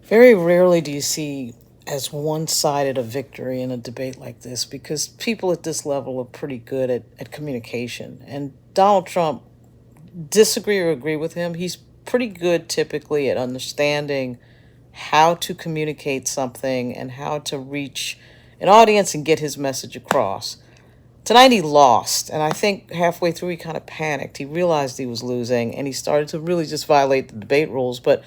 Very rarely do you see as one-sided a victory in a debate like this because people at this level are pretty good at communication. And Donald Trump, disagree or agree with him, he's pretty good typically at understanding how to communicate something and how to reach an audience and get his message across. Tonight he lost, and I think halfway through he kind of panicked. He realized he was losing, and he started to really just violate the debate rules. But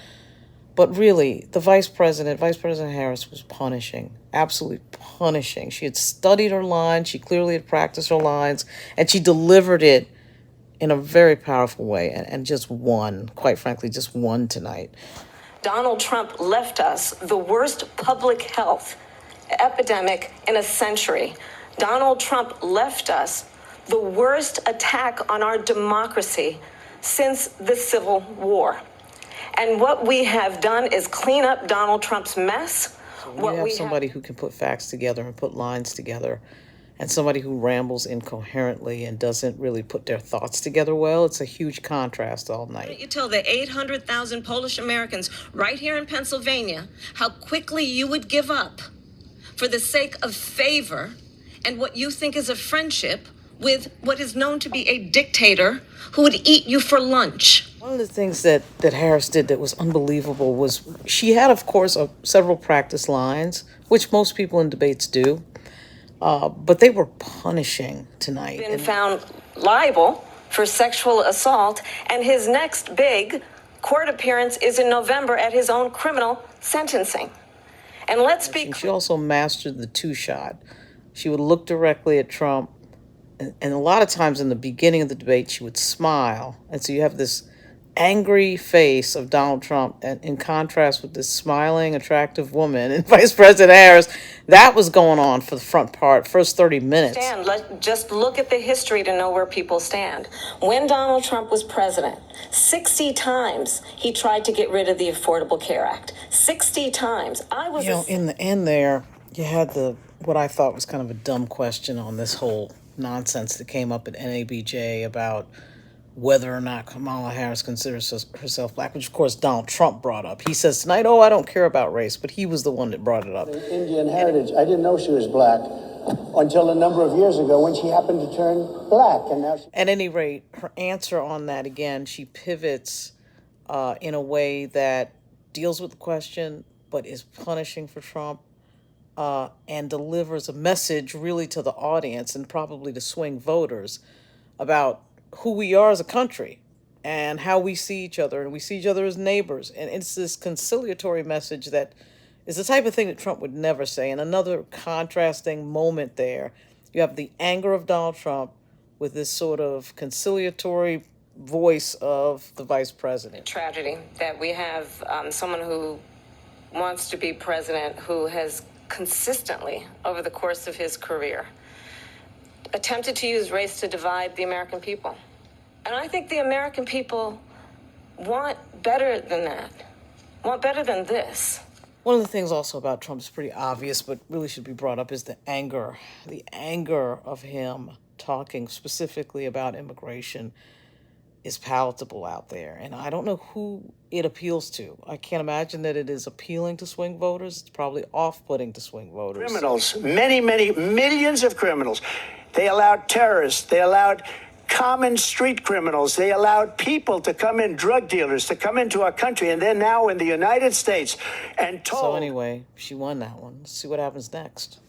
really, the Vice President Harris, was punishing, absolutely punishing. She had studied her lines, she clearly had practiced her lines, and she delivered it in a very powerful way and just won, quite frankly, just won tonight. Donald Trump left us the worst public health epidemic in a century. Donald Trump left us the worst attack on our democracy since the Civil War. And what we have done is clean up Donald Trump's mess. So you have somebody who can put facts together and put lines together, and somebody who rambles incoherently and doesn't really put their thoughts together well. It's a huge contrast all night. Why don't you tell the 800,000 Polish Americans right here in Pennsylvania how quickly you would give up for the sake of favor and what you think is a friendship with what is known to be a dictator who would eat you for lunch. One of the things that Harris did that was unbelievable was she had, of course, several practice lines, which most people in debates do, but they were punishing tonight. Been found liable for sexual assault, and his next big court appearance is in November at his own criminal sentencing. And let's be... She also mastered the two-shot. She would look directly at Trump, and a lot of times in the beginning of the debate, she would smile. And so you have this angry face of Donald Trump, and in contrast with this smiling, attractive woman and Vice President Harris. That was going on for the first 30 minutes. Just look at the history to know where people stand. When Donald Trump was president, 60 times he tried to get rid of the Affordable Care Act. 60 times. In the end there, you had what I thought was kind of a dumb question on this whole nonsense that came up at NABJ about whether or not Kamala Harris considers herself black, which of course Donald Trump brought up. He says tonight, I don't care about race, but he was the one that brought it up. Indian heritage. I didn't know she was black until a number of years ago when she happened to turn black. And now at any rate, her answer on that, again, she pivots in a way that deals with the question, but is punishing for Trump, and delivers a message really to the audience and probably to swing voters about who we are as a country and how we see each other, and we see each other as neighbors. And it's this conciliatory message that is the type of thing that Trump would never say. And another contrasting moment there, you have the anger of Donald Trump with this sort of conciliatory voice of the vice president. Tragedy that we have someone who wants to be president who has consistently, over the course of his career, attempted to use race to divide the American people. And I think the American people want better than that, want better than this. One of the things also about Trump is pretty obvious, but really should be brought up, is the anger of him talking specifically about immigration is palatable out there. And I don't know who it appeals to. I can't imagine that it is appealing to swing voters. It's probably off-putting to swing voters. Criminals, many millions of criminals. They allowed terrorists. They allowed common street criminals. They allowed people to come in, drug dealers, to come into our country. And they're now in the United States and told... So anyway, she won that one. Let's see what happens next.